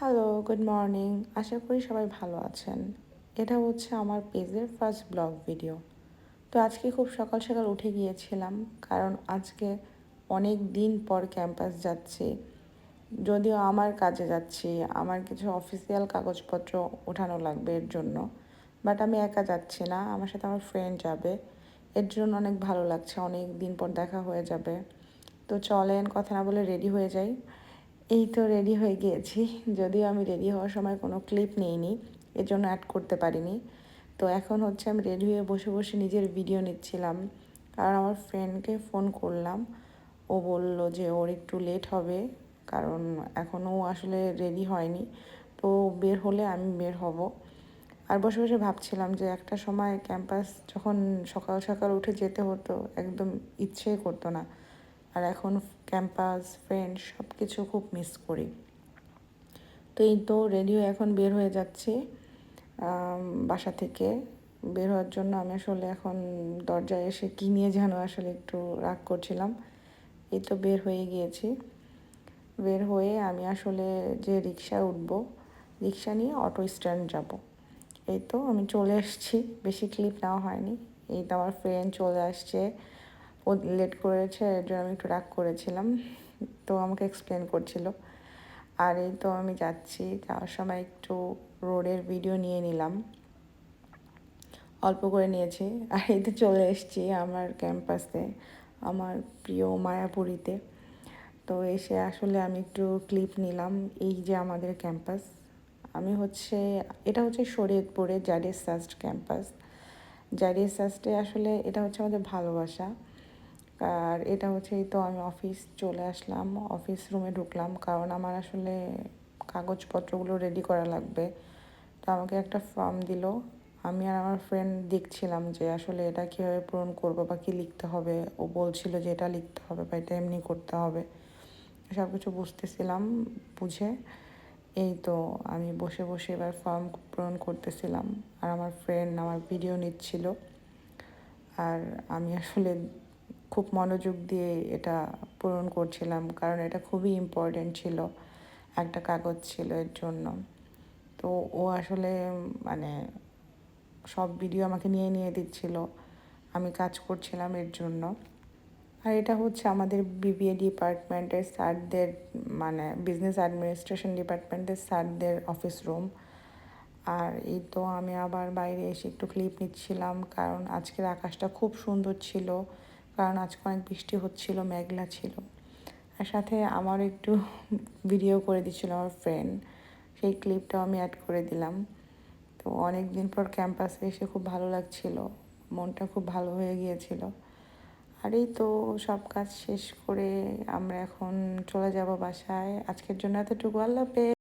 Hello, good morning. আশা করি সবাই ভালো আছেন। এটা হচ্ছে আমার পেজের ফার্স্ট ব্লগ ভিডিও। তো আজকে খুব সকাল সকাল উঠে গিয়েছিলাম, কারণ আজকে অনেক দিন পর ক্যাম্পাস যাচ্ছি। যদিও আমার কাজে যাচ্ছি, আমার কিছু অফিসিয়াল কাগজপত্র ওঠানো লাগবে এর জন্য, বাট আমি একা যাচ্ছি না, আমার সাথে আমার ফ্রেন্ড যাবে। এর জন্য অনেক ভালো লাগছে, অনেক দিন পর দেখা হয়ে যাবে। তো চলেন কথা না বলে রেডি হয়ে যাই। এই তো রেডি হয়ে গিয়েছি, যদিও আমি রেডি হওয়ার সময় কোনো ক্লিপ নিইনি, এর জন্য অ্যাড করতে পারিনি। তো এখন হচ্ছে আমি রেডি হয়ে বসে বসে নিজের ভিডিও নিচ্ছিলাম, কারণ আমার ফ্রেন্ডকে ফোন করলাম। ও বলল যে ওর একটু লেট হবে, কারণ এখনও আসলে রেডি হয়নি। তো বের হলে আমি বের হব। আর বসে বসে ভাবছিলাম যে একটা সময় ক্যাম্পাস যখন সকাল সকাল উঠে যেতে হতো, একদম ইচ্ছেই করতো না। আর এখন ক্যাম্পাস, ফ্রেন্ড সব কিছু খুব মিস করি। তো এই তো রেডি হয়ে এখন বের হয়ে যাচ্ছি বাসা থেকে। বের হওয়ার জন্য আমি আসলে এখন দরজায় এসে কী নিয়ে যেন আসলে একটু রাগ করছিলাম। এই তো বের হয়ে গিয়েছি। বের হয়ে আমি আসলে যে রিক্সায় উঠবো, রিক্সা নিয়ে অটো স্ট্যান্ড যাব। এই তো আমি চলে এসেছি, বেশি ক্লিপ নেওয়া হয়নি। এই তো আমার ফ্রেন্ড চলে আসছে, ও লেট করেছে, এর জন্য আমি একটু রাগ করেছিলাম। তো আমাকে এক্সপ্লেন করছিল। আর এই তো আমি যাচ্ছি, যাওয়ার সময় একটু রোডের ভিডিও নিয়ে নিলাম, অল্প করে নিয়েছি। আর এই তো চলে এসেছি আমার ক্যাম্পাসে, আমার প্রিয় মায়াপুরীতে। তো এসে আসলে আমি একটু ক্লিপ নিলাম। এই যে আমাদের ক্যাম্পাস, আমি হচ্ছে এটা হচ্ছে শরীয়তপুরে জাডিস সাস্ট ক্যাম্পাস। জাডিস সাস্টে আসলে এটা হচ্ছে আমাদের ভালোবাসা। আর এটা হচ্ছে এই তো আমি অফিস চলে আসলাম, অফিস রুমে ঢুকলাম, কারণ আমার আসলে কাগজপত্রগুলো রেডি করা লাগবে। তো আমাকে একটা ফর্ম দিল, আমি আর আমার ফ্রেন্ড দেখছিলাম যে আসলে এটা কীভাবে পূরণ করবো বা কী লিখতে হবে। ও বলছিল যে এটা লিখতে হবে বা এটা এমনি করতে হবে, সব কিছু বুঝতেছিলাম। বুঝে এই তো আমি বসে বসে এবার ফর্ম পূরণ করতেছিলাম, আর আমার ফ্রেন্ড আমার ভিডিও নিচ্ছিল। আর আমি আসলে খুব মনোযোগ দিয়ে এটা পূরণ করছিলাম, কারণ এটা খুবই ইম্পর্টেন্ট ছিল, একটা কাগজ ছিল এর জন্য। তো ও আসলে মানে সব ভিডিও আমাকে নিয়ে নিয়ে দিচ্ছিল, আমি কাজ করছিলাম এর জন্য। আর এটা হচ্ছে আমাদের বিবিএ ডিপার্টমেন্টের স্যারদের, মানে বিজনেস অ্যাডমিনিস্ট্রেশন ডিপার্টমেন্টের স্যারদের অফিস রুম। আর এই তো আমি আবার বাইরে এসে একটু ক্লিপ নিচ্ছিলাম, কারণ আজকের আকাশটা খুব সুন্দর ছিল, কারণ আজকে অনেক বৃষ্টি হচ্ছিল, মেঘলা ছিল। আর সাথে আমার একটু ভিডিও করে দিচ্ছিল আমার ফ্রেন্ড, সেই ক্লিপটাও আমি অ্যাড করে দিলাম। তো অনেক দিন পর ক্যাম্পাসে এসে খুব ভালো লাগছিল, মনটা খুব ভালো হয়ে গিয়েছিল। আর এই তো সব কাজ শেষ করে আমরা এখন চলে যাব বাসায়। আজকের জন্য এতটুকু, আল্লাহ হাফেজ।